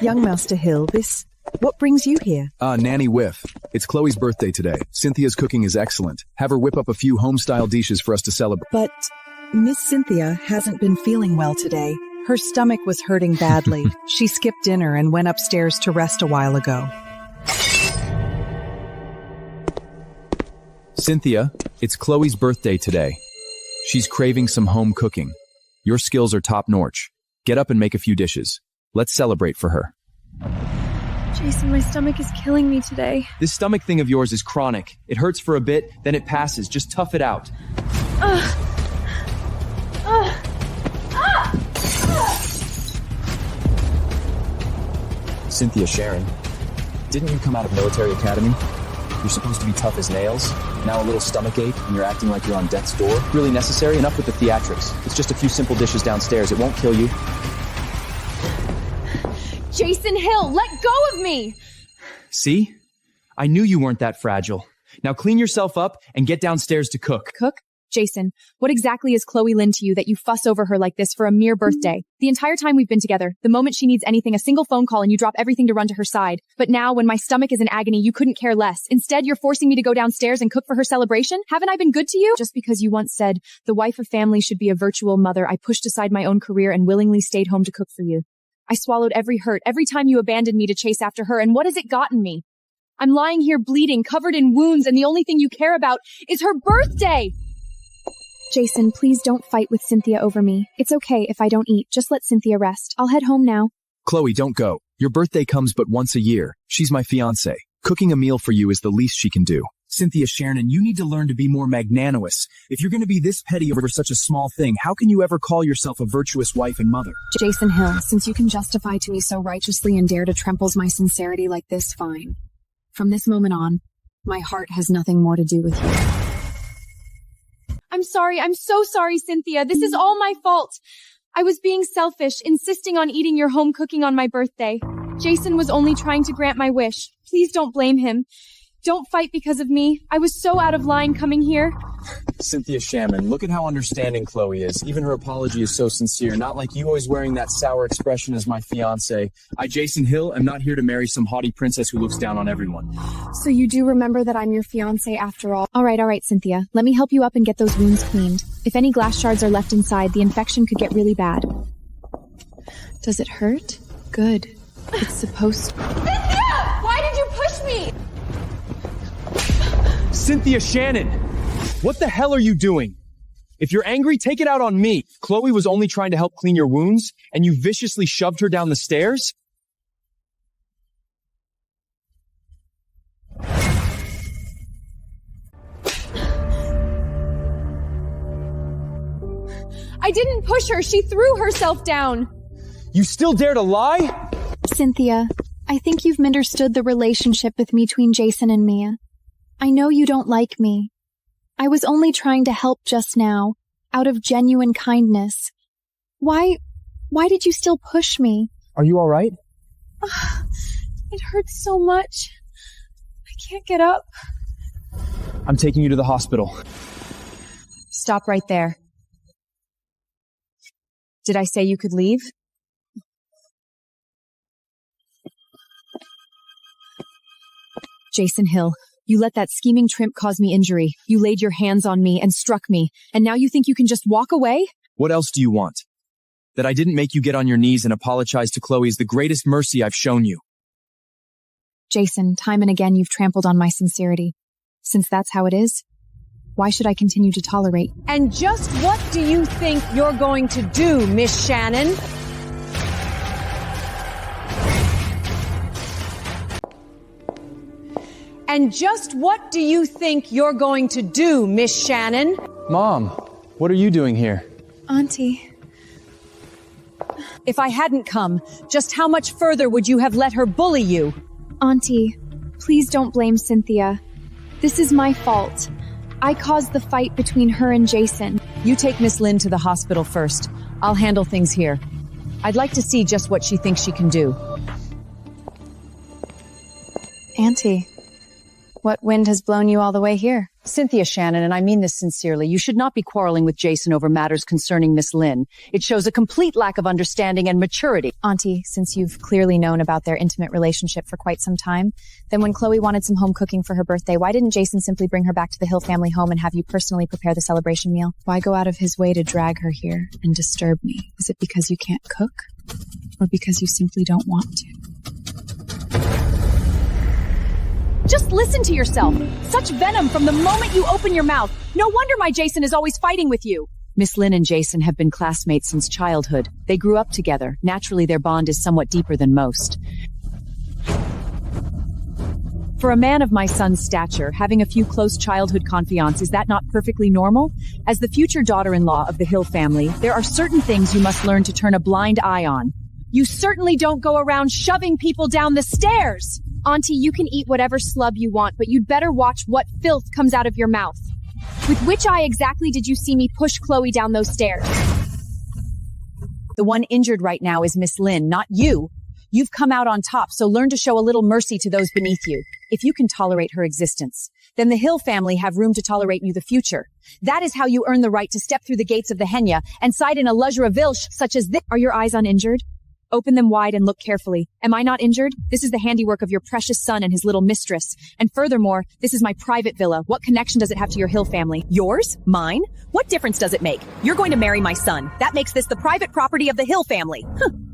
Young Master Hill, what brings you here? Nanny Whiff. It's Chloe's birthday today. Cynthia's cooking is excellent. Have her whip up a few home-style dishes for us to celebrate. But Miss Cynthia hasn't been feeling well today. Her stomach was hurting badly. She skipped dinner and went upstairs to rest a while ago. Cynthia, it's Chloe's birthday today. She's craving some home cooking. Your skills are top-notch. Get up and make a few dishes. Let's celebrate for her. Jason, my stomach is killing me today. This stomach thing of yours is chronic. It hurts for a bit, then it passes. Just tough it out. Cynthia Sharon, didn't you come out of military academy? You're supposed to be tough as nails. Now a little stomach ache and you're acting like you're on death's door. Really necessary? Enough with the theatrics. It's just a few simple dishes downstairs. It won't kill you. Jason Hill, let go of me! See? I knew you weren't that fragile. Now clean yourself up and get downstairs to cook. Cook? Jason, what exactly is Chloe Lynn to you that you fuss over her like this for a mere birthday? The entire time we've been together, the moment she needs anything, a single phone call and you drop everything to run to her side. But now, when my stomach is in agony, you couldn't care less. Instead, you're forcing me to go downstairs and cook for her celebration? Haven't I been good to you? Just because you once said, the wife of family should be a virtual mother, I pushed aside my own career and willingly stayed home to cook for you. I swallowed every hurt, every time you abandoned me to chase after her, and what has it gotten me? I'm lying here bleeding, covered in wounds, and the only thing you care about is her birthday! Jason, please don't fight with Cynthia over me. It's okay if I don't eat. Just let Cynthia rest. I'll head home now. Chloe, don't go. Your birthday comes but once a year. She's my fiancé. Cooking a meal for you is the least she can do. Cynthia Sharon, you need to learn to be more magnanimous. If you're going to be this petty over such a small thing, how can you ever call yourself a virtuous wife and mother? Jason Hill, since you can justify to me so righteously and dare to trample my sincerity like this, fine. From this moment on, my heart has nothing more to do with you. I'm sorry. I'm so sorry, Cynthia. This is all my fault. I was being selfish, insisting on eating your home cooking on my birthday. Jason was only trying to grant my wish. Please don't blame him. Don't fight because of me. I was so out of line coming here. Cynthia Shaman, look at how understanding Chloe is. Even her apology is so sincere, not like you always wearing that sour expression as my fiancé. I, Jason Hill, am not here to marry some haughty princess who looks down on everyone. So you do remember that I'm your fiancé after all? All right, Cynthia. Let me help you up and get those wounds cleaned. If any glass shards are left inside, the infection could get really bad. Does it hurt? Good. It's supposed to. Cynthia! Why did you push me? Cynthia Shannon! What the hell are you doing? If you're angry, take it out on me. Chloe was only trying to help clean your wounds, and you viciously shoved her down the stairs? I didn't push her. She threw herself down. You still dare to lie? Cynthia, I think you've misunderstood the relationship between Jason and Mia. I know you don't like me. I was only trying to help just now, out of genuine kindness. Why did you still push me? Are you all right? It hurts so much. I can't get up. I'm taking you to the hospital. Stop right there. Did I say you could leave? Jason Hill. You let that scheming trimp cause me injury. You laid your hands on me and struck me. And now you think you can just walk away? What else do you want? That I didn't make you get on your knees and apologize to Chloe is the greatest mercy I've shown you. Jason, time and again you've trampled on my sincerity. Since that's how it is, why should I continue to tolerate? And just what do you think you're going to do, Miss Shannon? And just what do you think you're going to do, Miss Shannon? Mom, what are you doing here? Auntie. If I hadn't come, just how much further would you have let her bully you? Auntie, please don't blame Cynthia. This is my fault. I caused the fight between her and Jason. You take Miss Lynn to the hospital first. I'll handle things here. I'd like to see just what she thinks she can do. Auntie. What wind has blown you all the way here? Cynthia Shannon, and I mean this sincerely, you should not be quarreling with Jason over matters concerning Miss Lynn. It shows a complete lack of understanding and maturity. Auntie, since you've clearly known about their intimate relationship for quite some time, then when Chloe wanted some home cooking for her birthday, why didn't Jason simply bring her back to the Hill family home and have you personally prepare the celebration meal? Why go out of his way to drag her here and disturb me? Is it because you can't cook? Or because you simply don't want to? Just listen to yourself. Such venom from the moment you open your mouth. No wonder my Jason is always fighting with you. Miss Lynn and Jason have been classmates since childhood. They grew up together. Naturally, their bond is somewhat deeper than most. For a man of my son's stature, having a few close childhood confidants, is that not perfectly normal? As the future daughter-in-law of the Hill family, there are certain things you must learn to turn a blind eye on. You certainly don't go around shoving people down the stairs! Auntie, you can eat whatever slub you want, but you'd better watch what filth comes out of your mouth. With which eye exactly did you see me push Chloe down those stairs? The one injured right now is Miss Lynn, not you. You've come out on top, so learn to show a little mercy to those beneath you. If you can tolerate her existence, then the Hill family have room to tolerate you the future. That is how you earn the right to step through the gates of the Henya and side in a luxury vilche such as this. Are your eyes uninjured? Open them wide and look carefully. Am I not injured? This is the handiwork of your precious son and his little mistress. And furthermore, this is my private villa. What connection does it have to your Hill family? Yours? Mine? What difference does it make? You're going to marry my son. That makes this the private property of the Hill family.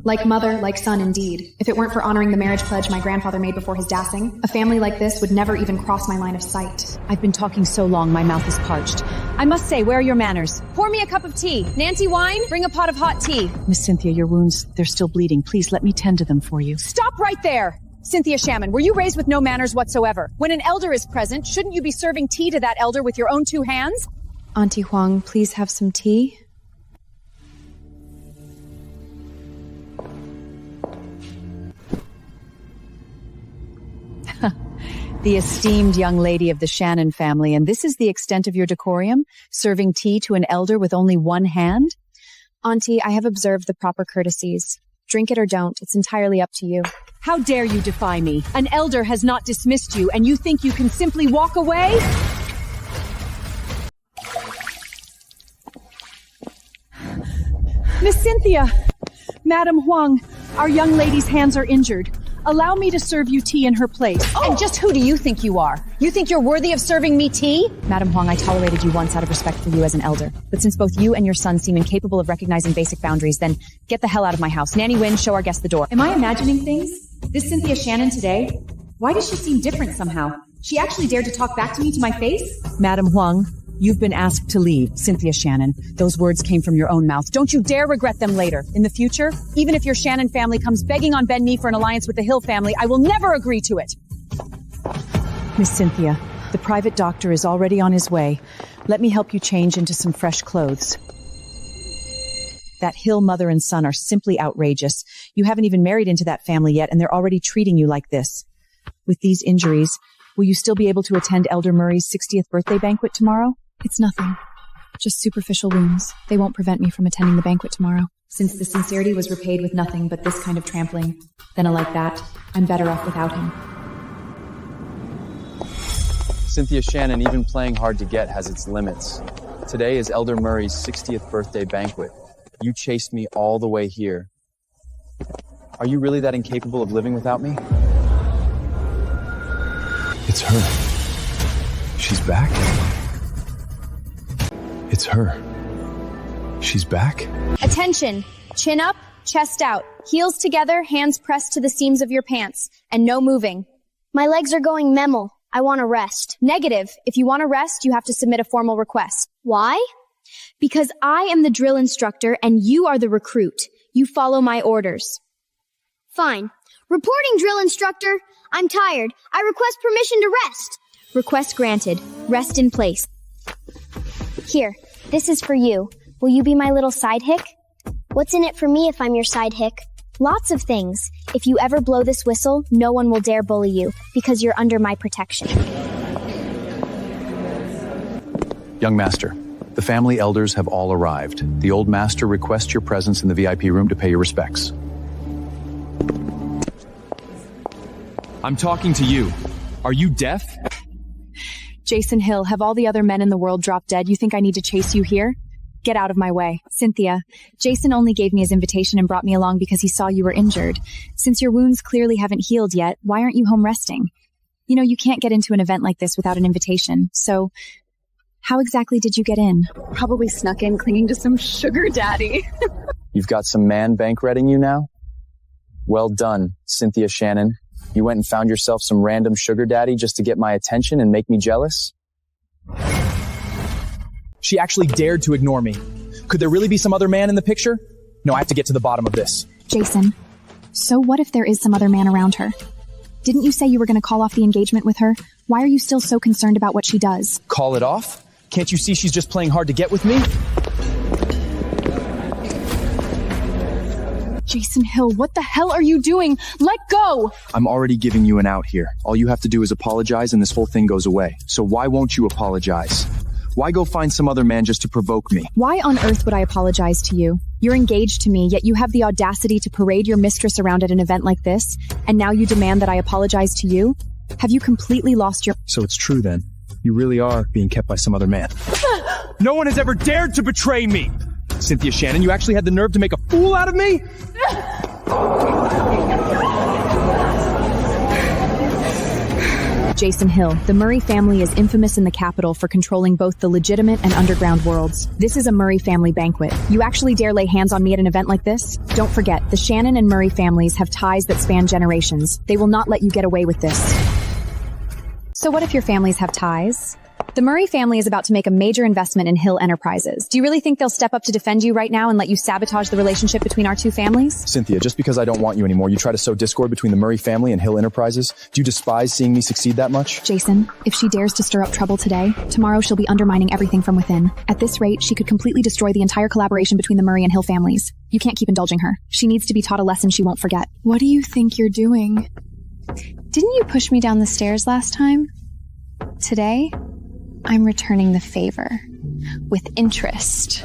Like mother, like son indeed. If it weren't for honoring the marriage pledge my grandfather made before his dancing, a family like this would never even cross my line of sight. I've been talking so long, my mouth is parched. I must say, where are your manners? Pour me a cup of tea. Nancy Wine, bring a pot of hot tea. Miss Cynthia, your wounds, they're still bleeding. Please let me tend to them for you. Stop right there! Cynthia Shannon, were you raised with no manners whatsoever? When an elder is present, shouldn't you be serving tea to that elder with your own two hands? Auntie Huang, please have some tea. The esteemed young lady of the Shannon family, and this is the extent of your decorum? Serving tea to an elder with only one hand? Auntie, I have observed the proper courtesies. Drink it or don't. It's entirely up to you. How dare you defy me? An elder has not dismissed you, and you think you can simply walk away? Miss Cynthia! Madam Huang, our young lady's hands are injured. Allow me to serve you tea in her place. Oh. And just who do you think you are? You think you're worthy of serving me tea? Madam Huang, I tolerated you once out of respect for you as an elder. But since both you and your son seem incapable of recognizing basic boundaries, then get the hell out of my house. Nanny Wynn, show our guest the door. Am I imagining things? This Cynthia Shannon today? Why does she seem different somehow? She actually dared to talk back to me to my face? Madam Huang, you've been asked to leave. Cynthia Shannon, those words came from your own mouth. Don't you dare regret them later. In the future, even if your Shannon family comes begging on bend knee for an alliance with the Hill family, I will never agree to it. Miss Cynthia, the private doctor is already on his way. Let me help you change into some fresh clothes. That Hill mother and son are simply outrageous. You haven't even married into that family yet, and they're already treating you like this. With these injuries, will you still be able to attend Elder Murray's 60th birthday banquet tomorrow? It's nothing. Just superficial wounds. They won't prevent me from attending the banquet tomorrow. Since the sincerity was repaid with nothing but this kind of trampling, then like that, I'm better off without him. Cynthia Shannon, even playing hard to get has its limits. Today is Elder Murray's 60th birthday banquet. You chased me all the way here. Are you really that incapable of living without me? It's her. She's back. It's her. She's back. Attention! Chin up, chest out, heels together, hands pressed to the seams of your pants, and no moving. My legs are going memel. I want to rest. Negative. If you want to rest, you have to submit a formal request. Why? Because I am the drill instructor and you are the recruit. You follow my orders. Fine. Reporting, drill instructor. I'm tired. I request permission to rest. Request granted. Rest in place. Here, this is for you. Will you be my little sidekick? What's in it for me if I'm your sidekick? Lots of things. If you ever blow this whistle, no one will dare bully you, because you're under my protection. Young master, the family elders have all arrived. The old master requests your presence in the VIP room to pay your respects. I'm talking to you. Are you deaf? Jason Hill, have all the other men in the world dropped dead? You think I need to chase you here? Get out of my way. Cynthia, Jason only gave me his invitation and brought me along because he saw you were injured. Since your wounds clearly haven't healed yet, why aren't you home resting? You know, you can't get into an event like this without an invitation, so how exactly did you get in? Probably snuck in clinging to some sugar daddy. You've got some man bank-redding you now? Well done, Cynthia Shannon. You went and found yourself some random sugar daddy just to get my attention and make me jealous? She actually dared to ignore me. Could there really be some other man in the picture? No, I have to get to the bottom of this. Jason, so what if there is some other man around her? Didn't you say you were going to call off the engagement with her? Why are you still so concerned about what she does? Call it off? Can't you see she's just playing hard to get with me? Jason Hill, what the hell are you doing? Let go! I'm already giving you an out here. All you have to do is apologize and this whole thing goes away. So why won't you apologize? Why go find some other man just to provoke me? Why on earth would I apologize to you? You're engaged to me, yet you have the audacity to parade your mistress around at an event like this, and now you demand that I apologize to you? Have you completely lost your— So it's true then. You really are being kept by some other man. No one has ever dared to betray me! Cynthia Shannon, you actually had the nerve to make a fool out of me? Jason Hill, the Murray family is infamous in the capital for controlling both the legitimate and underground worlds. This is a Murray family banquet. You actually dare lay hands on me at an event like this? Don't forget, the Shannon and Murray families have ties that span generations. They will not let you get away with this. So what if your families have ties? The Murray family is about to make a major investment in Hill Enterprises. Do you really think they'll step up to defend you right now and let you sabotage the relationship between our two families? Cynthia, just because I don't want you anymore, you try to sow discord between the Murray family and Hill Enterprises? Do you despise seeing me succeed that much? Jason, if she dares to stir up trouble today, tomorrow she'll be undermining everything from within. At this rate, she could completely destroy the entire collaboration between the Murray and Hill families. You can't keep indulging her. She needs to be taught a lesson she won't forget. What do you think you're doing? Didn't you push me down the stairs last time? Today, I'm returning the favor with interest.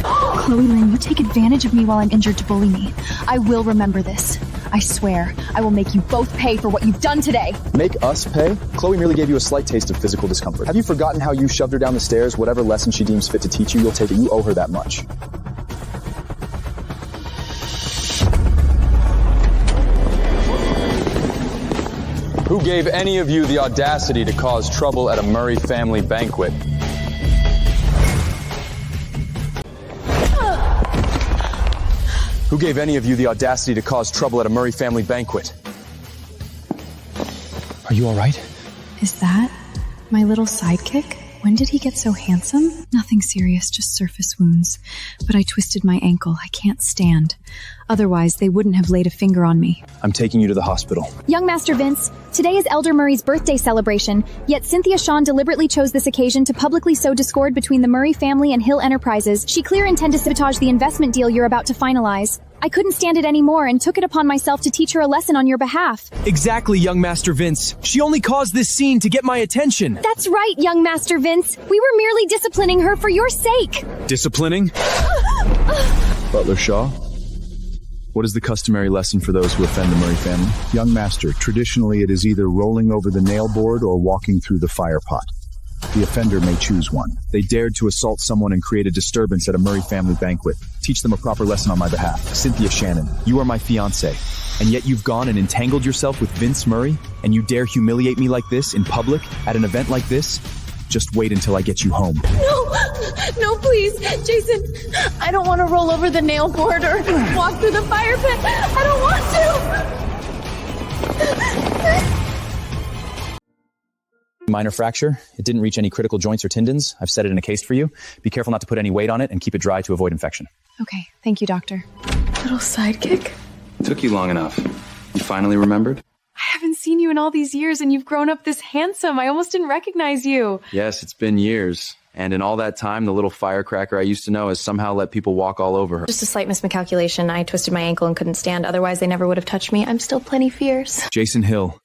Chloe Lynn, you take advantage of me while I'm injured to bully me. I will remember this. I swear, I will make you both pay for what you've done today. Make us pay? Chloe merely gave you a slight taste of physical discomfort. Have you forgotten how you shoved her down the stairs? Whatever lesson she deems fit to teach you, you'll take it. You owe her that much. Who gave any of you the audacity to cause trouble at a Murray family banquet? Who gave any of you the audacity to cause trouble at a Murray family banquet? Are you all right? Is that my little sidekick? When did he get so handsome? Nothing serious, just surface wounds. But I twisted my ankle. I can't stand. Otherwise, they wouldn't have laid a finger on me. I'm taking you to the hospital. Young Master Vince, today is Elder Murray's birthday celebration, yet Cynthia Shawn deliberately chose this occasion to publicly sow discord between the Murray family and Hill Enterprises. She clearly intended to sabotage the investment deal you're about to finalize. I couldn't stand it anymore and took it upon myself to teach her a lesson on your behalf. Exactly, young Master Vince. She only caused this scene to get my attention. That's right, young Master Vince. We were merely disciplining her for your sake. Disciplining? Butler Shaw? What is the customary lesson for those who offend the Murray family? Young master, traditionally it is either rolling over the nail board or walking through the fire pot. The offender may choose one. They dared to assault someone and create a disturbance at a Murray family banquet. Teach them a proper lesson on my behalf. Cynthia Shannon, you are my fiancé. And yet you've gone and entangled yourself with Vince Murray? And you dare humiliate me like this in public at an event like this? Just wait until I get you home. No, please, Jason. I don't want to roll over the nail board or walk through the fire pit. I don't want to. Minor fracture. It didn't reach any critical joints or tendons. I've set it in a case for you. Be careful not to put any weight on it and keep it dry to avoid infection. Okay, thank you, doctor. Little sidekick? Took you long enough. You finally remembered? I haven't seen you in all these years and you've grown up this handsome. I almost didn't recognize you. Yes, it's been years. And in all that time, the little firecracker I used to know has somehow let people walk all over her. Just a slight miscalculation. I twisted my ankle and couldn't stand. Otherwise, they never would have touched me. I'm still plenty fierce. Jason Hill,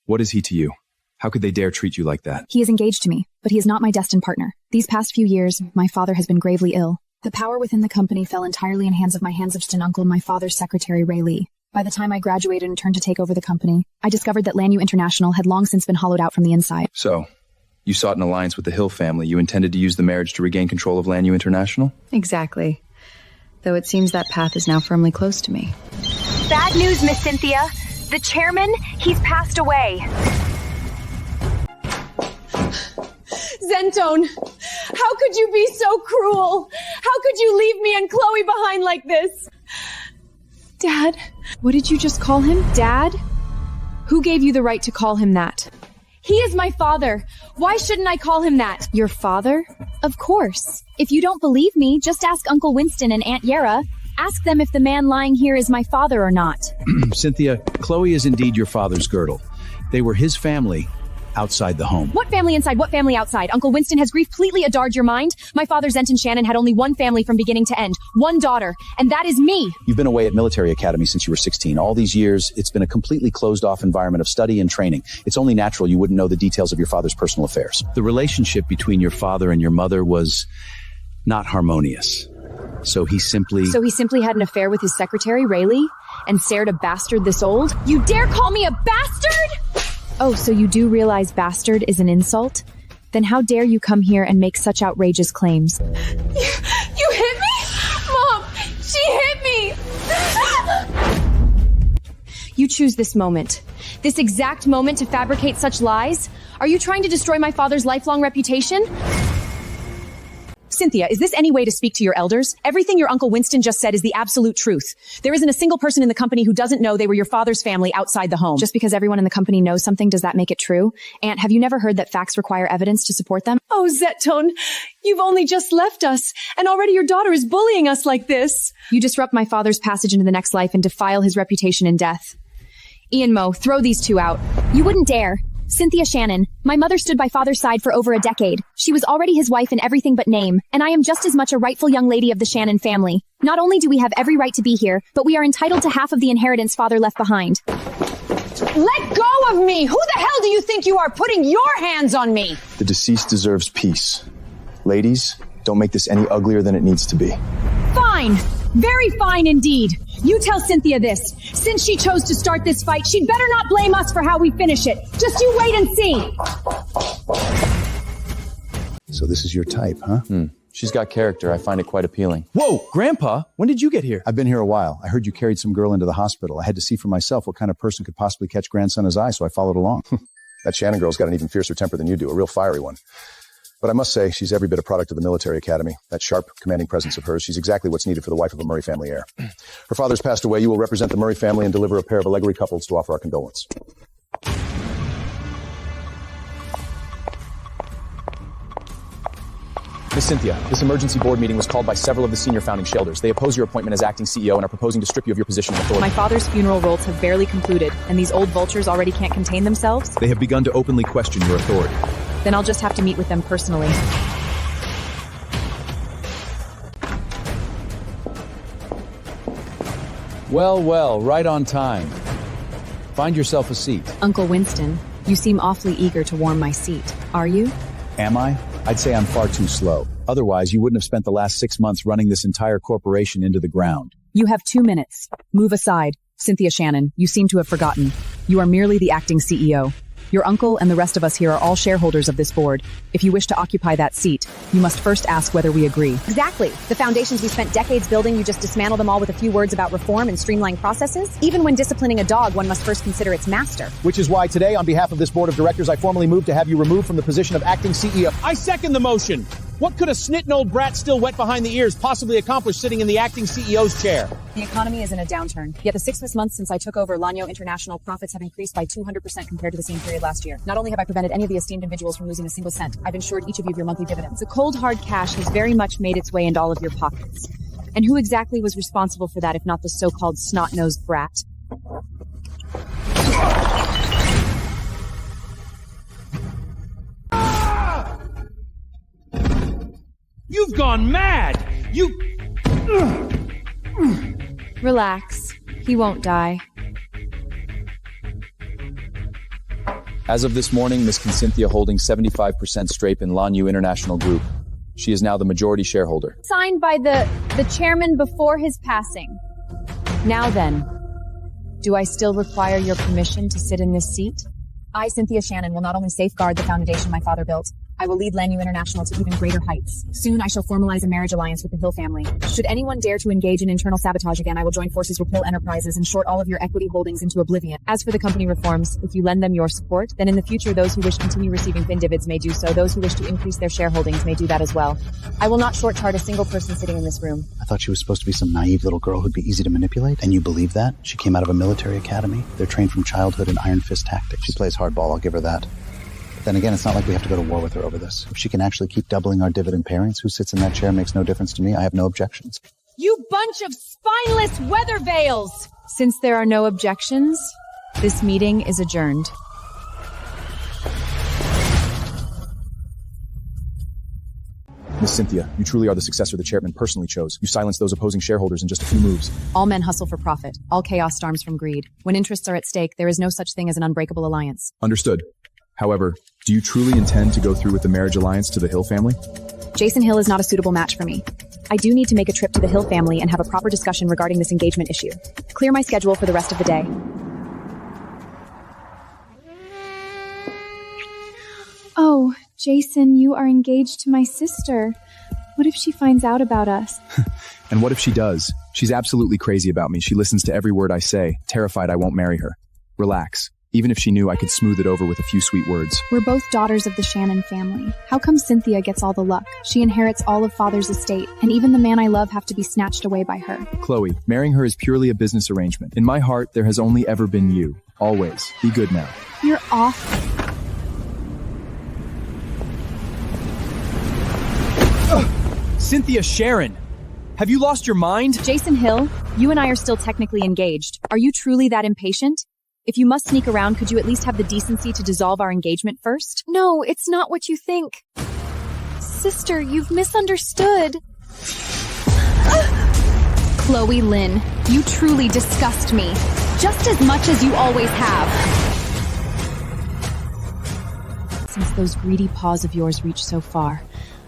what is he to you? How could they dare treat you like that? He is engaged to me, but he is not my destined partner. These past few years, my father has been gravely ill. The power within the company fell entirely in hands of my handsome uncle, my father's secretary, Ray Lee. By the time I graduated and turned to take over the company, I discovered that Lanyu International had long since been hollowed out from the inside. So, you sought an alliance with the Hill family. You intended to use the marriage to regain control of Lanyu International? Exactly. Though it seems that path is now firmly close to me. Bad news, Miss Cynthia. The chairman, he's passed away. Zentone, how could you be so cruel? How could you leave me and Chloe behind like this? Dad? What did you just call him? Dad? Who gave you the right to call him that? He is my father. Why shouldn't I call him that? Your father? Of course. If you don't believe me, just ask Uncle Winston and Aunt Yera. Ask them if the man lying here is my father or not. Cynthia, Chloe is indeed your father's girdle. They were his family outside the home. What family inside? What family outside? Uncle Winston has grief completely adarred your mind? My father, Zenton Shannon, had only one family from beginning to end. One daughter. And that is me. You've been away at military academy since you were 16. All these years, it's been a completely closed-off environment of study and training. It's only natural you wouldn't know the details of your father's personal affairs. The relationship between your father and your mother was not harmonious. So he simply had an affair with his secretary, Rayleigh, and stared a bastard this old? You dare call me a bastard? Oh, so you do realize bastard is an insult? Then how dare you come here and make such outrageous claims? You hit me? Mom, she hit me! You choose this moment. This exact moment to fabricate such lies? Are you trying to destroy my father's lifelong reputation? Cynthia, is this any way to speak to your elders? Everything your Uncle Winston just said is the absolute truth. There isn't a single person in the company who doesn't know they were your father's family outside the home. Just because everyone in the company knows something, does that make it true? Aunt, have you never heard that facts require evidence to support them? Oh, Zetone, you've only just left us, and already your daughter is bullying us like this. You disrupt my father's passage into the next life and defile his reputation in death. Ian Moe, throw these two out. You wouldn't dare. Cynthia Shannon. My mother stood by father's side for over a decade. She was already his wife in everything but name, and I am just as much a rightful young lady of the Shannon family. Not only do we have every right to be here, but we are entitled to half of the inheritance father left behind. Let go of me! Who the hell do you think you are, putting your hands on me? The deceased deserves peace. Ladies, don't make this any uglier than it needs to be. Fine! Very fine indeed. You tell Cynthia this. Since she chose to start this fight, she'd better not blame us for how we finish it. Just you wait and see. So this is your type, huh? She's got character. I find it quite appealing. Whoa, Grandpa, when did you get here? I've been here a while. I heard you carried some girl into the hospital. I had to see for myself what kind of person could possibly catch grandson as I, so I followed along. That Shannon girl's got an even fiercer temper than you do, a real fiery one. But I must say, she's every bit a product of the military academy. That sharp, commanding presence of hers, she's exactly what's needed for the wife of a Murray family heir. Her father's passed away. You will represent the Murray family and deliver a pair of Allegri couples to offer our condolence. Miss Cynthia, this emergency board meeting was called by several of the senior founding shareholders. They oppose your appointment as acting CEO and are proposing to strip you of your position of authority. My father's funeral rites have barely concluded, and these old vultures already can't contain themselves? They have begun to openly question your authority. Then I'll just have to meet with them personally. Well, right on time. Find yourself a seat. Uncle Winston, you seem awfully eager to warm my seat. Are you? Am I? I'd say I'm far too slow. Otherwise, you wouldn't have spent the last 6 months running this entire corporation into the ground. You have 2 minutes. Move aside. Cynthia Shannon, you seem to have forgotten. You are merely the acting CEO. Your uncle and the rest of us here are all shareholders of this board. If you wish to occupy that seat, you must first ask whether we agree. Exactly. The foundations we spent decades building, you just dismantle them all with a few words about reform and streamlined processes? Even when disciplining a dog, one must first consider its master. Which is why today, on behalf of this board of directors, I formally move to have you removed from the position of acting CEO. I second the motion. What could a snitting old brat still wet behind the ears possibly accomplish sitting in the acting CEO's chair? The economy is in a downturn, yet the 6 months since I took over, Lanyu International profits have increased by 200% compared to the same period last year. Not only have I prevented any of the esteemed individuals from losing a single cent, I've ensured each of you of your monthly dividends. The cold hard cash has very much made its way into all of your pockets. And who exactly was responsible for that if not the so-called snot-nosed brat? You've gone mad! Relax. He won't die. As of this morning, Miss Cynthia holding 75% stake in Lanyu International Group. She is now the majority shareholder. Signed by the chairman before his passing. Now then, Do I still require your permission to sit in this seat? I, Cynthia Shannon, will not only safeguard the foundation my father built, I will lead Lanyu International to even greater heights. Soon I shall formalize a marriage alliance with the Hill family. Should anyone dare to engage in internal sabotage again, I will join forces with Hill Enterprises and short all of your equity holdings into oblivion. As for the company reforms, if you lend them your support, then in the future those who wish to continue receiving fin dividends may do so. Those who wish to increase their shareholdings may do that as well. I will not short-chart a single person sitting in this room. I thought she was supposed to be some naive little girl who'd be easy to manipulate. And you believe that? She came out of a military academy. They're trained from childhood in iron fist tactics. She plays hardball, I'll give her that. Then again, it's not like we have to go to war with her over this. If she can actually keep doubling our dividend pairings, who sits in that chair makes no difference to me. I have no objections. You bunch of spineless weather veils! Since there are no objections, this meeting is adjourned. Miss Cynthia, you truly are the successor the chairman personally chose. You silenced those opposing shareholders in just a few moves. All men hustle for profit. All chaos storms from greed. When interests are at stake, there is no such thing as an unbreakable alliance. Understood. However, do you truly intend to go through with the marriage alliance to the Hill family? Jason Hill is not a suitable match for me. I do need to make a trip to the Hill family and have a proper discussion regarding this engagement issue. Clear my schedule for the rest of the day. Oh, Jason, you are engaged to my sister. What if she finds out about us? And what if she does? She's absolutely crazy about me. She listens to every word I say, terrified I won't marry her. Relax. Even if she knew, I could smooth it over with a few sweet words. We're both daughters of the Shannon family. How come Cynthia gets all the luck? She inherits all of Father's estate, and even the man I love have to be snatched away by her. Chloe, marrying her is purely a business arrangement. In my heart, there has only ever been you. Always. Be good now. You're off. Cynthia Sharon! Have you lost your mind? Jason Hill, you and I are still technically engaged. Are you truly that impatient? If you must sneak around, could you at least have the decency to dissolve our engagement first? No, it's not what you think. Sister, you've misunderstood. Chloe Lynn, you truly disgust me, just as much as you always have. Since those greedy paws of yours reach so far,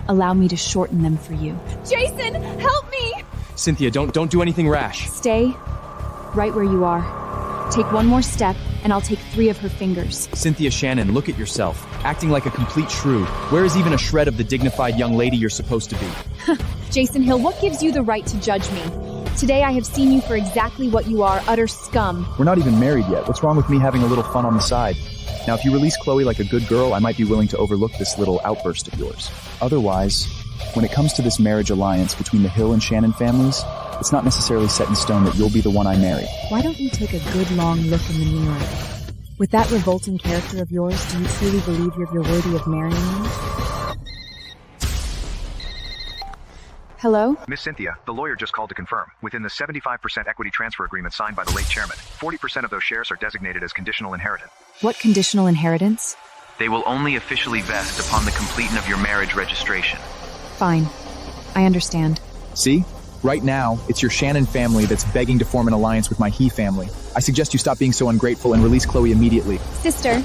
allow me to shorten them for you. Jason, help me! Cynthia, don't do anything rash. Stay right where you are. Take one more step, and I'll take 3 of her fingers. Cynthia Shannon, look at yourself, acting like a complete shrew. Where is even a shred of the dignified young lady you're supposed to be? Jason Hill, what gives you the right to judge me? Today I have seen you for exactly what you are, utter scum. We're not even married yet. What's wrong with me having a little fun on the side? Now, if you release Chloe like a good girl, I might be willing to overlook this little outburst of yours. Otherwise, when it comes to this marriage alliance between the Hill and Shannon families, it's not necessarily set in stone that you'll be the one I marry. Why don't you take a good long look in the mirror? With that revolting character of yours, do you truly believe you're worthy of marrying me? Hello? Miss Cynthia, the lawyer just called to confirm. Within the 75% equity transfer agreement signed by the late chairman, 40% of those shares are designated as conditional inheritance. What conditional inheritance? They will only officially vest upon the completion of your marriage registration. Fine. I understand. See? Right now, it's your Shannon family that's begging to form an alliance with my He family. I suggest you stop being so ungrateful and release Chloe immediately. Sister,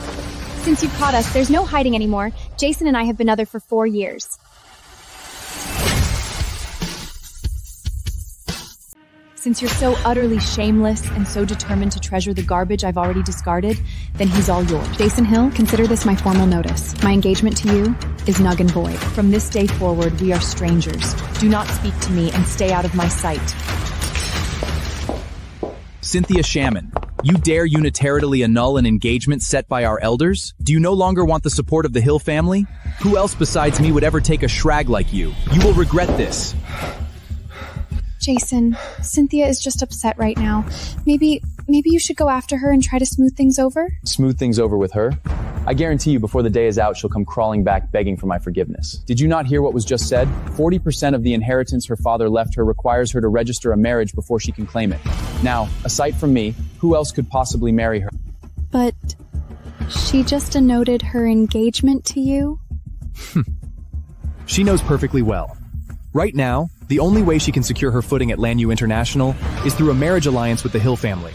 since you've caught us, there's no hiding anymore. Jason and I have been together for 4 years. Since you're so utterly shameless and so determined to treasure the garbage I've already discarded, then he's all yours. Jason Hill, consider this my formal notice. My engagement to you is null and void. From this day forward, we are strangers. Do not speak to me and stay out of my sight. Cynthia Shannon, you dare unilaterally annul an engagement set by our elders? Do you no longer want the support of the Hill family? Who else besides me would ever take a shrag like you? You will regret this. Jason, Cynthia is just upset right now. Maybe you should go after her and try to smooth things over? Smooth things over with her? I guarantee you before the day is out, she'll come crawling back begging for my forgiveness. Did you not hear what was just said? 40% of the inheritance her father left her requires her to register a marriage before she can claim it. Now, aside from me, who else could possibly marry her? But she just denoted her engagement to you? She knows perfectly well. Right now, the only way she can secure her footing at Lanyu International is through a marriage alliance with the Hill family.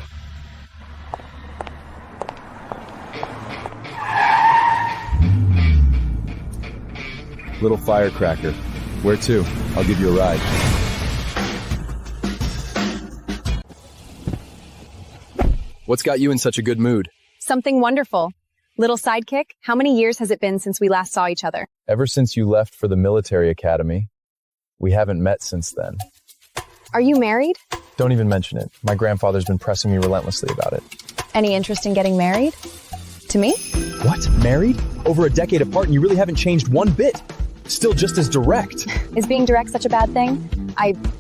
Little firecracker. Where to? I'll give you a ride. What's got you in such a good mood? Something wonderful. Little sidekick, how many years has it been since we last saw each other? Ever since you left for the military academy. We haven't met since then. Are you married? Don't even mention it. My grandfather's been pressing me relentlessly about it. Any interest in getting married? To me? What? Married? Over a decade apart and you really haven't changed one bit. Still just as direct. Is being direct such a bad thing?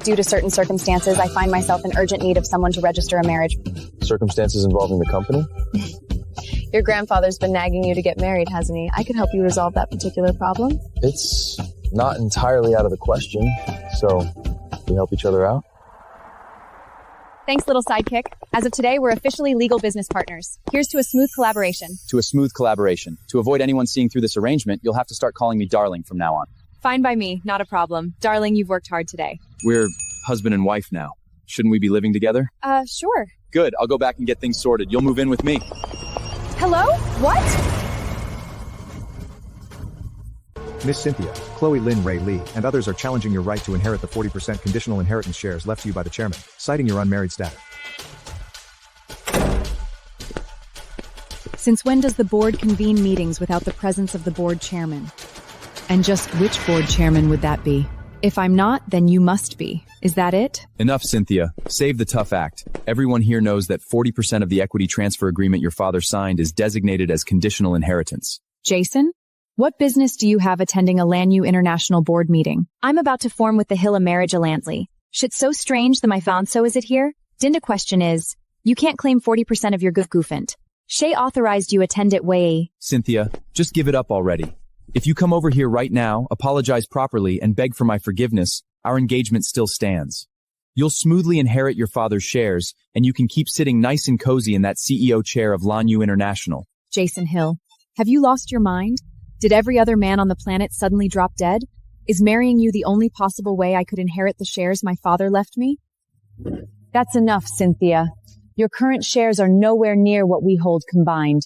Due to certain circumstances, I find myself in urgent need of someone to register a marriage. Circumstances involving the company? Your grandfather's been nagging you to get married, hasn't he? I could help you resolve that particular problem. It's not entirely out of the question, so we help each other out. Thanks, little sidekick. As of today, we're officially legal business partners. Here's to a smooth collaboration. To a smooth collaboration. To avoid anyone seeing through this arrangement, you'll have to start calling me darling from now on. Fine by me, not a problem. Darling, you've worked hard today. We're husband and wife now. Shouldn't we be living together? Sure. Good, I'll go back and get things sorted. You'll move in with me. Hello? What? Miss Cynthia, Chloe Lynn Ray Lee, and others are challenging your right to inherit the 40% conditional inheritance shares left to you by the chairman, citing your unmarried status. Since when does the board convene meetings without the presence of the board chairman? And just which board chairman would that be? If I'm not, then you must be. Is that it? Enough, Cynthia. Save the tough act. Everyone here knows that 40% of the equity transfer agreement your father signed is designated as conditional inheritance. Jason? What business do you have attending a Lanyu International board meeting? I'm about to form with the Hill a marriage alliance. Shit's so strange that my fanso is it here? Dinda question is, you can't claim 40% of your goofant. Shay authorized you attend it way. Cynthia, just give it up already. If you come over here right now, apologize properly, and beg for my forgiveness, our engagement still stands. You'll smoothly inherit your father's shares, and you can keep sitting nice and cozy in that CEO chair of Lanyu International. Jason Hill, have you lost your mind? Did every other man on the planet suddenly drop dead? Is marrying you the only possible way I could inherit the shares my father left me? That's enough, Cynthia. Your current shares are nowhere near what we hold combined.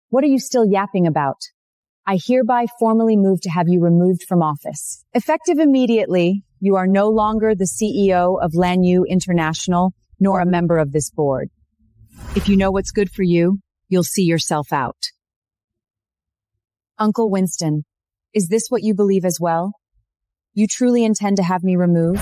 What are you still yapping about? I hereby formally move to have you removed from office. Effective immediately, you are no longer the CEO of Lanyu International, nor a member of this board. If you know what's good for you, you'll see yourself out. Uncle Winston, is this what you believe as well? You truly intend to have me removed?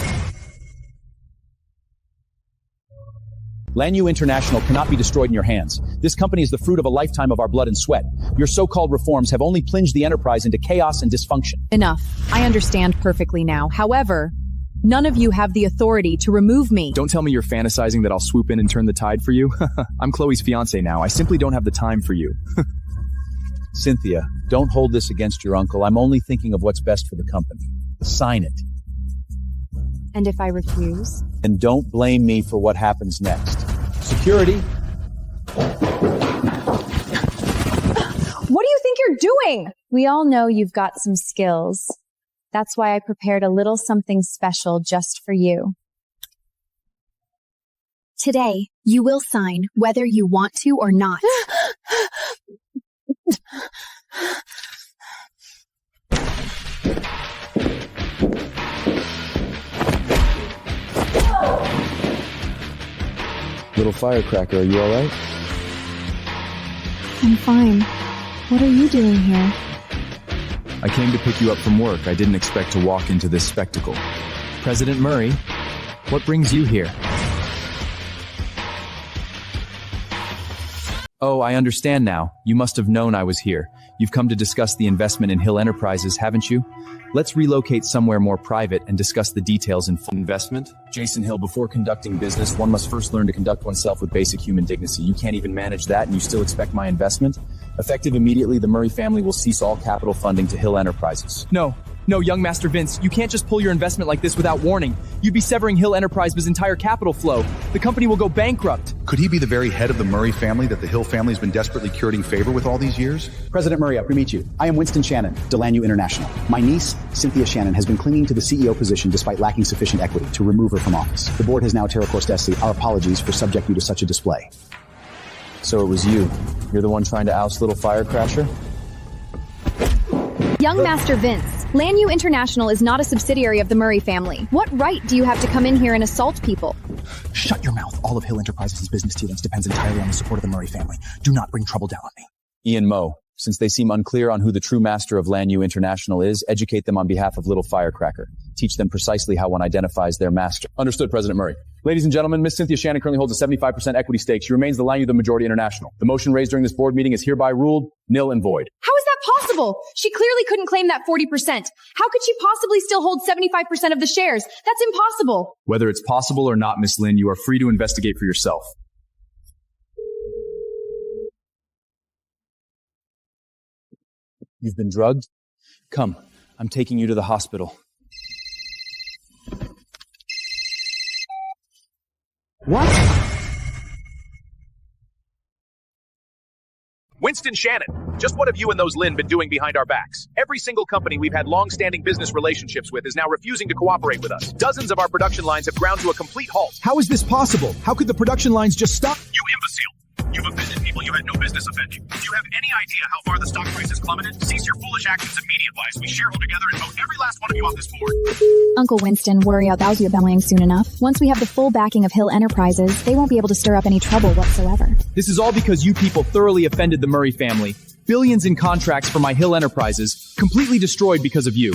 Lanyu International cannot be destroyed in your hands. This company is the fruit of a lifetime of our blood and sweat. Your so-called reforms have only plunged the enterprise into chaos and dysfunction. Enough. I understand perfectly now. However, none of you have the authority to remove me. Don't tell me you're fantasizing that I'll swoop in and turn the tide for you. I'm Chloe's fiancé now. I simply don't have the time for you. Cynthia, don't hold this against your uncle. I'm only thinking of what's best for the company. Sign it. And if I refuse? And don't blame me for what happens next. Security. What do you think you're doing? We all know you've got some skills. That's why I prepared a little something special just for you. Today, you will sign whether you want to or not. Little firecracker, are you all right? I'm fine. What are you doing here? I came to pick you up from work. I didn't expect to walk into this spectacle. President Murray, what brings you here? Oh, I understand now. You must have known I was here. You've come to discuss the investment in Hill Enterprises, haven't you? Let's relocate somewhere more private and discuss the details in full. Investment? Jason Hill, before conducting business, one must first learn to conduct oneself with basic human dignity. You can't even manage that, and you still expect my investment? Effective immediately, the Murray family will cease all capital funding to Hill Enterprises. No, young Master Vince, you can't just pull your investment like this without warning. You'd be severing Hill Enterprises' entire capital flow. The company will go bankrupt. Could he be the very head of the Murray family that the Hill family has been desperately curating favor with all these years? President Murray, I meet you. I am Winston Shannon, Lanyu International. My niece, Cynthia Shannon, has been clinging to the CEO position despite lacking sufficient equity to remove her from office. The board has now terracorsed SC. Our apologies for subjecting you to such a display. So it was you. You're the one trying to oust little firecrasher? Young Master Vince, Lanyu International is not a subsidiary of the Murray family. What right do you have to come in here and assault people? Shut your mouth. All of Hill Enterprises' business dealings depends entirely on the support of the Murray family. Do not bring trouble down on me. Ian Moe, since they seem unclear on who the true master of Lanyu International is, educate them on behalf of Little Firecracker. Teach them precisely how one identifies their master. Understood, President Murray. Ladies and gentlemen, Miss Cynthia Shannon currently holds a 75% equity stake. She remains the Lanyu the Majority International. The motion raised during this board meeting is hereby ruled nil and void. How is that possible? She clearly couldn't claim that 40%. How could she possibly still hold 75% of the shares? That's impossible. Whether it's possible or not, Miss Lin, you are free to investigate for yourself. You've been drugged? Come, I'm taking you to the hospital. What? Winston Shannon, just what have you and those Lin been doing behind our backs? Every single company we've had long-standing business relationships with is now refusing to cooperate with us. Dozens of our production lines have ground to a complete halt. How is this possible? How could the production lines just stop? You imbecile! You've offended people you had no business offending. Do you have any idea how far the stock price has plummeted? Cease your foolish actions immediately as we shareholder together and vote every last one of you off this board. Uncle Winston, worry about you bellying soon enough. Once we have the full backing of Hill Enterprises, they won't be able to stir up any trouble whatsoever. This is all because you people thoroughly offended the Murray family. Billions in contracts for my Hill Enterprises, completely destroyed because of you.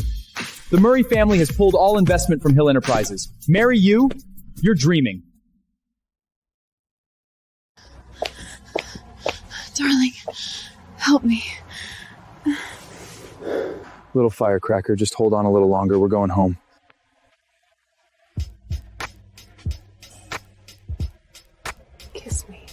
The Murray family has pulled all investment from Hill Enterprises. Marry you? You're dreaming. Darling, help me. Little Firecracker, just hold on a little longer. We're going home. Kiss me.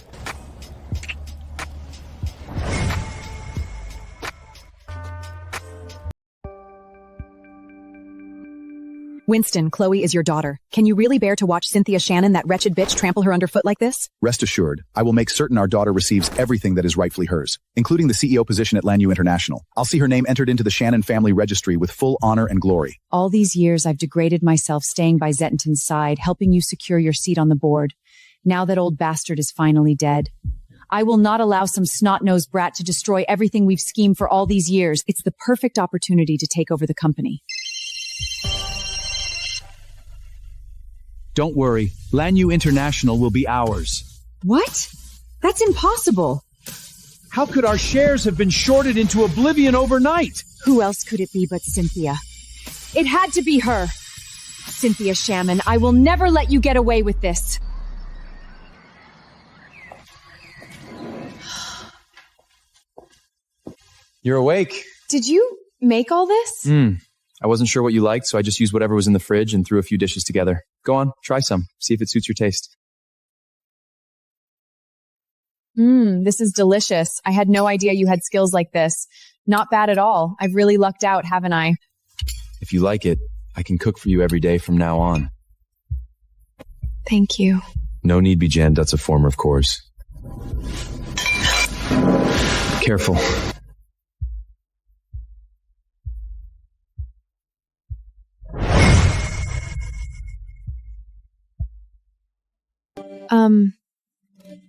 Winston, Chloe is your daughter. Can you really bear to watch Cynthia Shannon, that wretched bitch, trample her underfoot like this? Rest assured, I will make certain our daughter receives everything that is rightfully hers, including the CEO position at Lanyu International. I'll see her name entered into the Shannon family registry with full honor and glory. All these years, I've degraded myself staying by Zettenton's side, helping you secure your seat on the board. Now that old bastard is finally dead. I will not allow some snot-nosed brat to destroy everything we've schemed for all these years. It's the perfect opportunity to take over the company. Don't worry, Lanyu International will be ours. What? That's impossible. How could our shares have been shorted into oblivion overnight? Who else could it be but Cynthia? It had to be her. Cynthia Shannon, I will never let you get away with this. You're awake. Did you make all this? I wasn't sure what you liked, so I just used whatever was in the fridge and threw a few dishes together. Go on, try some. See if it suits your taste. This is delicious. I had no idea you had skills like this. Not bad at all. I've really lucked out, haven't I? If you like it, I can cook for you every day from now on. Thank you. No need be, Jan. That's a former, of course. Careful.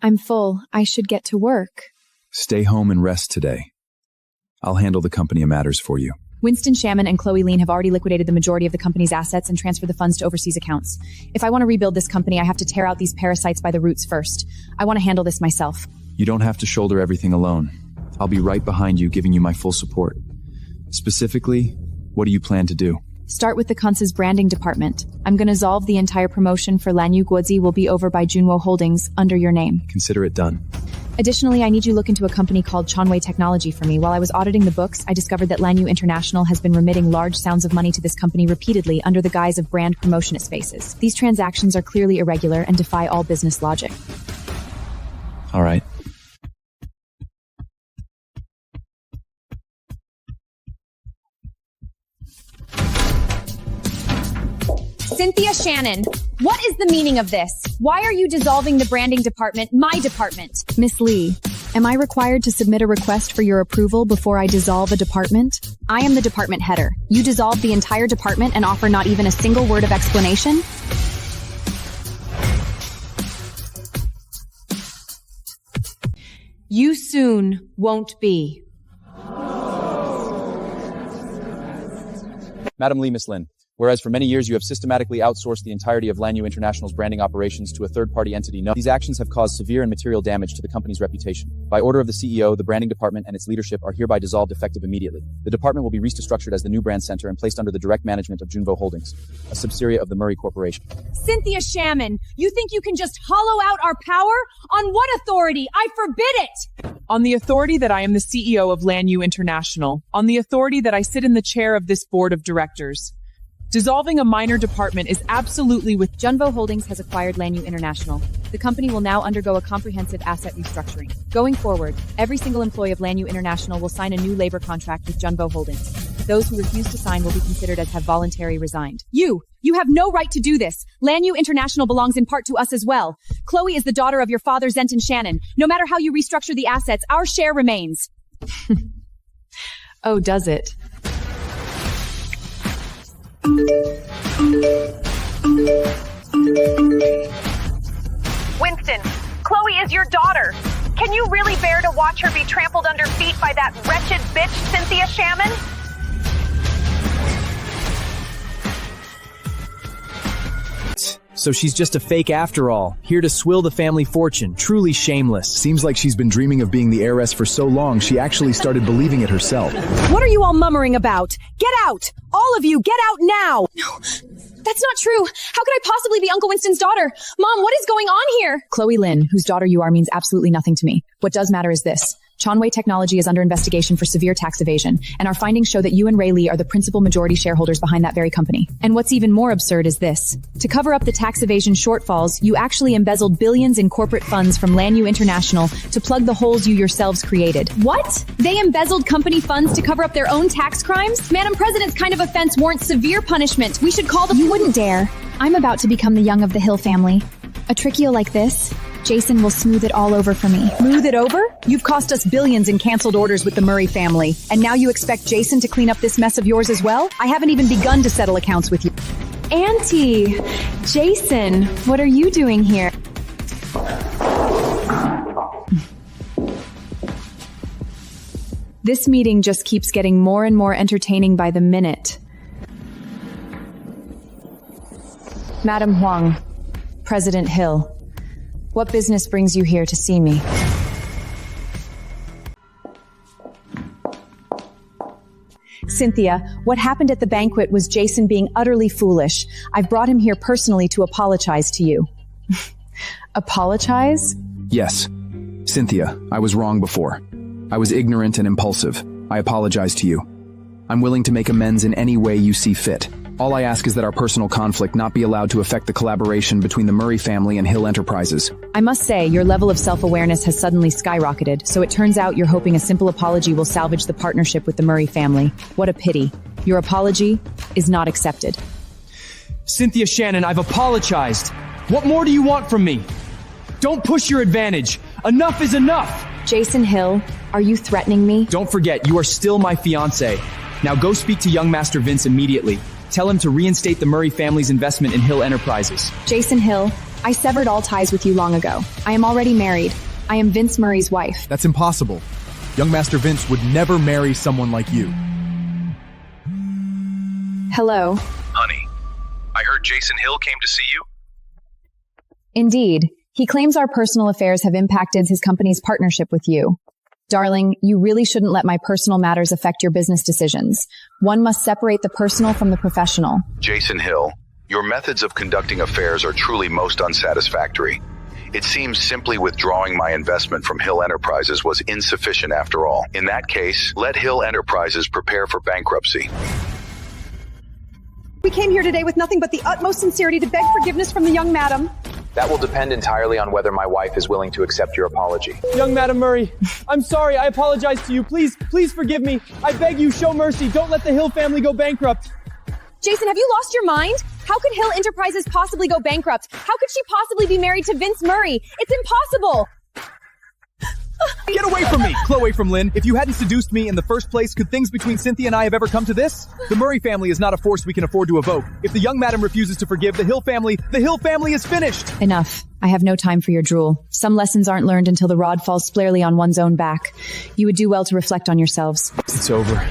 I'm full. I should get to work. Stay home and rest today. I'll handle the company matters for you. Winston Shannon and Chloe Lean have already liquidated the majority of the company's assets and transferred the funds to overseas accounts. If I want to rebuild this company, I have to tear out these parasites by the roots first. I want to handle this myself. You don't have to shoulder everything alone. I'll be right behind you, giving you my full support. Specifically, what do you plan to do? Start with the Kunz's branding department. I'm going to solve the entire promotion for Lanyu Guozi will be over by Junwo Holdings under your name. Consider it done. Additionally, I need you to look into a company called Chanwei Technology for me. While I was auditing the books, I discovered that Lanyu International has been remitting large sums of money to this company repeatedly under the guise of brand promotion it faces. These transactions are clearly irregular and defy all business logic. All right. Cynthia Shannon, what is the meaning of this? Why are you dissolving the branding department, my department? Miss Lee, am I required to submit a request for your approval before I dissolve a department? I am the department header. You dissolve the entire department and offer not even a single word of explanation? You soon won't be. Madam Lee, Miss Lin, Whereas for many years you have systematically outsourced the entirety of Lanyu International's branding operations to a third-party entity. These actions have caused severe and material damage to the company's reputation. By order of the CEO, the branding department and its leadership are hereby dissolved effective immediately. The department will be restructured as the new brand center and placed under the direct management of Junvo Holdings, a subsidiary of the Murray Corporation. Cynthia Shannon, you think you can just hollow out our power? On what authority? I forbid it! On the authority that I am the CEO of Lanyu International. On the authority that I sit in the chair of this board of directors. Dissolving a minor department is absolutely with... Junvo Holdings has acquired Lanyu International. The company will now undergo a comprehensive asset restructuring. Going forward, every single employee of Lanyu International will sign a new labor contract with Junvo Holdings. Those who refuse to sign will be considered as have voluntarily resigned. You have no right to do this. Lanyu International belongs in part to us as well. Chloe is the daughter of your father, Zenton Shannon. No matter how you restructure the assets, our share remains. Oh, does it? Winston, Chloe is your daughter. Can you really bear to watch her be trampled under feet by that wretched bitch, Cynthia Shannon? So she's just a fake after all, here to swill the family fortune, truly shameless. Seems like she's been dreaming of being the heiress for so long, she actually started believing it herself. What are you all mummering about? Get out! All of you, get out now! No, that's not true. How could I possibly be Uncle Winston's daughter? Mom, what is going on here? Chloe Lynn, whose daughter you are, means absolutely nothing to me. What does matter is this. Chanwei Technology is under investigation for severe tax evasion, and our findings show that you and Ray Lee are the principal majority shareholders behind that very company. And what's even more absurd is this. To cover up the tax evasion shortfalls, you actually embezzled billions in corporate funds from Lanyu International to plug the holes you yourselves created. What? They embezzled company funds to cover up their own tax crimes? Madam President's kind of offense warrants severe punishment. We should call the— You wouldn't dare. I'm about to become the young of the Hill family. A trickio like this, Jason will smooth it all over for me. Smooth it over? You've cost us billions in canceled orders with the Murray family, and now you expect Jason to clean up this mess of yours as well? I haven't even begun to settle accounts with you. Auntie! Jason, what are you doing here? This meeting just keeps getting more and more entertaining by the minute. Madam Huang, President Hill, what business brings you here to see me? Cynthia, what happened at the banquet was Jason being utterly foolish. I've brought him here personally to apologize to you. Apologize? Yes. Cynthia, I was wrong before. I was ignorant and impulsive. I apologize to you. I'm willing to make amends in any way you see fit. All I ask is that our personal conflict not be allowed to affect the collaboration between the Murray family and Hill Enterprises. I must say, your level of self-awareness has suddenly skyrocketed, so it turns out you're hoping a simple apology will salvage the partnership with the Murray family. What a pity. Your apology is not accepted. Cynthia Shannon, I've apologized. What more do you want from me? Don't push your advantage. Enough is enough. Jason Hill, are you threatening me? Don't forget, you are still my fiancé. Now go speak to young Master Vince immediately. Tell him to reinstate the Murray family's investment in Hill Enterprises. Jason Hill, I severed all ties with you long ago. I am already married. I am Vince Murray's wife. That's impossible. Young Master Vince would never marry someone like you. Hello. Honey, I heard Jason Hill came to see you. Indeed. He claims our personal affairs have impacted his company's partnership with you. Darling, you really shouldn't let my personal matters affect your business decisions. One must separate the personal from the professional. Jason Hill, your methods of conducting affairs are truly most unsatisfactory. It seems simply withdrawing my investment from Hill Enterprises was insufficient after all. In that case, let Hill Enterprises prepare for bankruptcy. We came here today with nothing but the utmost sincerity to beg forgiveness from the young madam. That will depend entirely on whether my wife is willing to accept your apology. Young Madam Murray, I'm sorry. I apologize to you. Please forgive me. I beg you, show mercy. Don't let the Hill family go bankrupt. Jason, have you lost your mind? How could Hill Enterprises possibly go bankrupt? How could she possibly be married to Vince Murray? It's impossible! Get away from me, Chloe from Lynn. If you hadn't seduced me in the first place, could things between Cynthia and I have ever come to this? The Murray family is not a force we can afford to evoke. If the young madam refuses to forgive the Hill family is finished. Enough. I have no time for your drool. Some lessons aren't learned until the rod falls squarely on one's own back. You would do well to reflect on yourselves. It's over.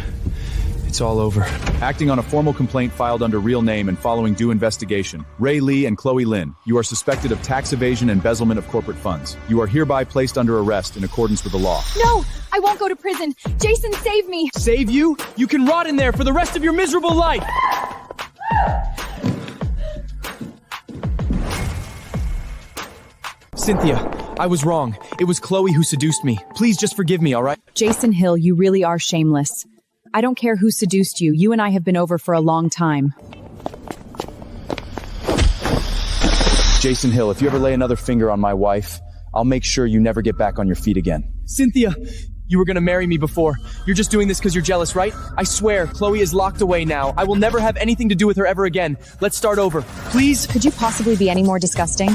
It's all over. Acting on a formal complaint filed under real name and following due investigation, Ray Lee and Chloe Lin, you are suspected of tax evasion and embezzlement of corporate funds. You are hereby placed under arrest in accordance with the law. No! I won't go to prison! Jason, save me! Save you? You can rot in there for the rest of your miserable life! Cynthia, I was wrong. It was Chloe who seduced me. Please just forgive me, all right? Jason Hill, you really are shameless. I don't care who seduced you. You and I have been over for a long time. Jason Hill, if you ever lay another finger on my wife, I'll make sure you never get back on your feet again. Cynthia, you were gonna marry me before. You're just doing this because you're jealous, right? I swear, Chloe is locked away now. I will never have anything to do with her ever again. Let's start over. Please? Could you possibly be any more disgusting?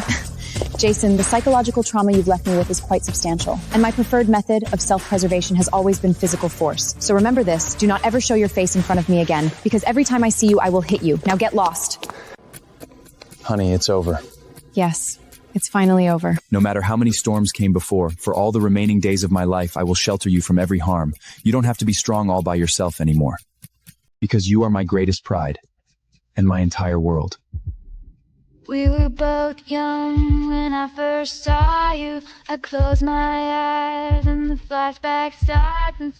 Jason, the psychological trauma you've left me with is quite substantial, and my preferred method of self-preservation has always been physical force. So remember this, do not ever show your face in front of me again, because every time I see you, I will hit you. Now get lost. Honey, it's over. Yes, it's finally over. No matter how many storms came before, for all the remaining days of my life, I will shelter you from every harm. You don't have to be strong all by yourself anymore. Because you are my greatest pride, and my entire world. We were both young when I first saw you. I closed my eyes and the flashback starts and